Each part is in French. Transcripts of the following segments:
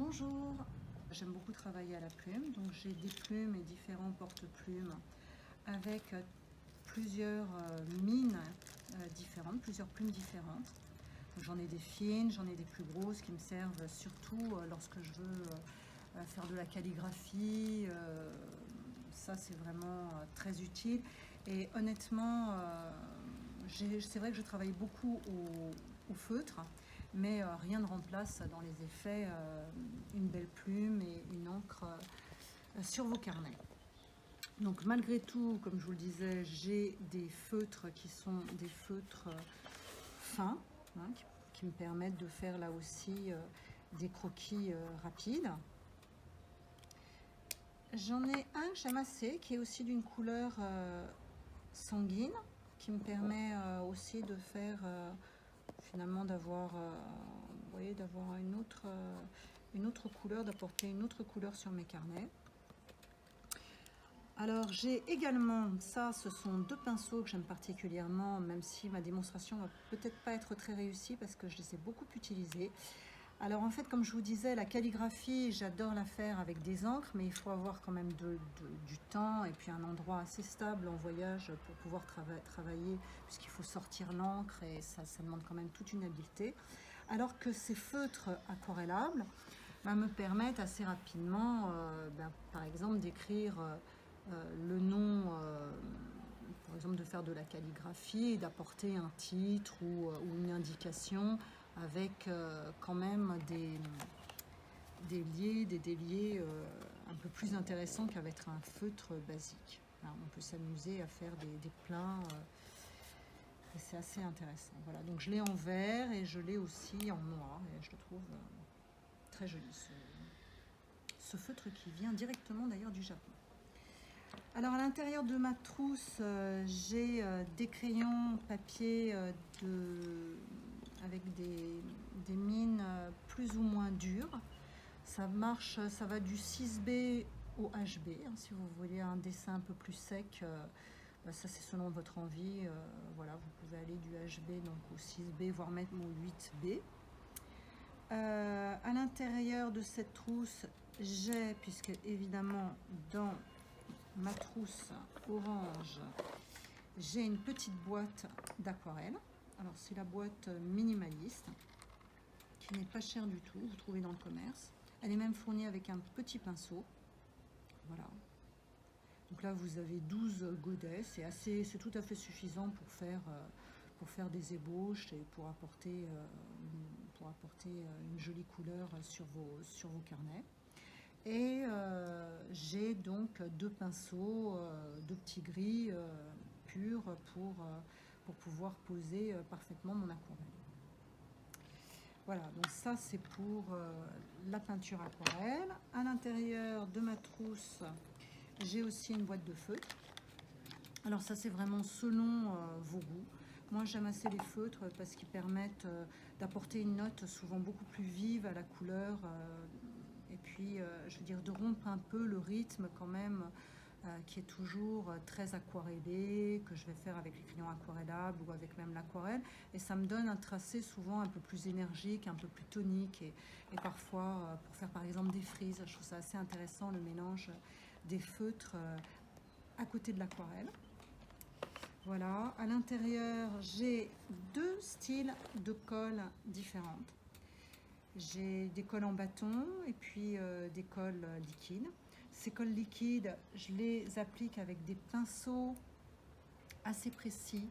Bonjour, j'aime beaucoup travailler à la plume, donc j'ai des plumes et différents porte-plumes avec plusieurs mines différentes, plusieurs plumes différentes. J'en ai des fines, j'en ai des plus grosses qui me servent surtout lorsque je veux faire de la calligraphie. Ça c'est vraiment très utile et honnêtement c'est vrai que je travaille beaucoup au feutre, mais rien ne remplace dans les effets une belle plume et une encre sur vos carnets. Donc malgré tout, comme je vous le disais, j'ai des feutres qui sont des feutres fins, hein, qui me permettent de faire là aussi des croquis rapides. J'en ai un que j'aime assez, qui est aussi d'une couleur sanguine, qui me permet aussi de faire finalement d'avoir d'avoir une autre couleur, d'apporter une autre couleur sur mes carnets. Alors j'ai également, ça ce sont deux pinceaux que j'aime particulièrement, même si ma démonstration va peut-être pas être très réussie parce que je les ai beaucoup utilisés. Alors en fait, comme je vous disais, la calligraphie, j'adore la faire avec des encres, mais il faut avoir quand même du temps et puis un endroit assez stable en voyage pour pouvoir travailler, puisqu'il faut sortir l'encre et ça demande quand même toute une habileté. Alors que ces feutres aquarellables me permettent assez rapidement, par exemple, d'écrire le nom, par exemple de faire de la calligraphie et d'apporter un titre ou une indication avec quand même des déliés un peu plus intéressants qu'avec un feutre basique. Alors, on peut s'amuser à faire des plats et c'est assez intéressant. Voilà, donc je l'ai en vert et je l'ai aussi en noir et je le trouve très joli ce feutre qui vient directement d'ailleurs du Japon. Alors à l'intérieur de ma trousse, j'ai des crayons papier avec des mines plus ou moins dures. Ça marche, ça va du 6B au HB. Hein, si vous voulez un dessin un peu plus sec, ça c'est selon votre envie. Voilà, vous pouvez aller du HB donc au 6B, voire même au 8B. À l'intérieur de cette trousse, j'ai, puisque évidemment dans ma trousse orange, j'ai une petite boîte d'aquarelle. Alors c'est la boîte minimaliste qui n'est pas chère du tout, vous trouvez dans le commerce. Elle est même fournie avec un petit pinceau. Voilà. Donc là vous avez 12 godets, c'est tout à fait suffisant pour faire des ébauches et pour apporter une jolie couleur sur vos carnets. Et j'ai donc deux pinceaux, deux petits gris purs pour pouvoir poser parfaitement mon aquarelle. Voilà, donc ça c'est pour la peinture aquarelle. À l'intérieur de ma trousse, j'ai aussi une boîte de feutres. Alors ça c'est vraiment selon vos goûts. Moi j'aime assez les feutres parce qu'ils permettent d'apporter une note souvent beaucoup plus vive à la couleur. Et puis, je veux dire, de rompre un peu le rythme quand même, qui est toujours très aquarellé, que je vais faire avec les crayons aquarellables ou avec même l'aquarelle. Et ça me donne un tracé souvent un peu plus énergique, un peu plus tonique. Et parfois, pour faire par exemple des frises, je trouve ça assez intéressant, le mélange des feutres à côté de l'aquarelle. Voilà, à l'intérieur, j'ai deux styles de colle différentes. J'ai des colles en bâton et puis des colles liquides. Ces colles liquides, je les applique avec des pinceaux assez précis.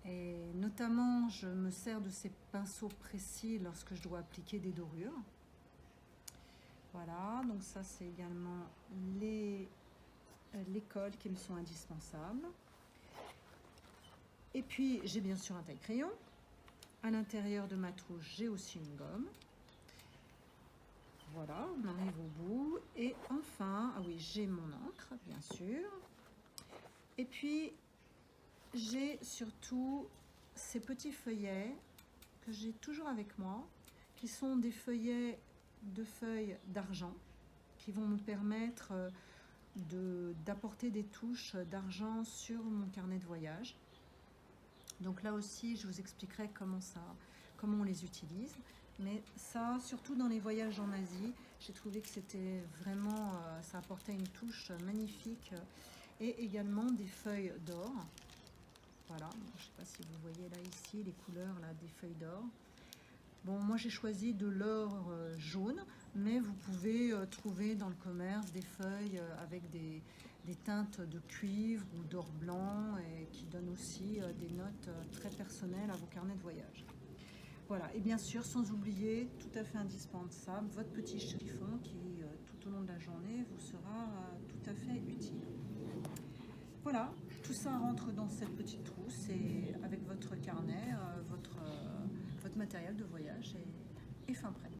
Et notamment, je me sers de ces pinceaux précis lorsque je dois appliquer des dorures. Voilà, donc ça c'est également les colles qui me sont indispensables. Et puis, j'ai bien sûr un taille-crayon. À l'intérieur de ma trousse, j'ai aussi une gomme. Voilà, on arrive au bout. Et enfin, ah oui, j'ai mon encre, bien sûr. Et puis, j'ai surtout ces petits feuillets que j'ai toujours avec moi, qui sont des feuillets de feuilles d'argent, qui vont me permettre d'apporter des touches d'argent sur mon carnet de voyage. Donc là aussi, je vous expliquerai comment on les utilise. Mais ça, surtout dans les voyages en Asie, j'ai trouvé que c'était vraiment, ça apportait une touche magnifique. Et également des feuilles d'or. Voilà, je ne sais pas si vous voyez là ici les couleurs là, des feuilles d'or. Bon, moi j'ai choisi de l'or jaune, mais vous pouvez trouver dans le commerce des feuilles avec des teintes de cuivre ou d'or blanc et qui donnent aussi des notes très personnelles à vos carnets de voyage. Voilà, et bien sûr, sans oublier, tout à fait indispensable, votre petit chiffon qui, tout au long de la journée, vous sera tout à fait utile. Voilà, tout ça rentre dans cette petite trousse et avec votre carnet, votre matériel de voyage est fin prêt.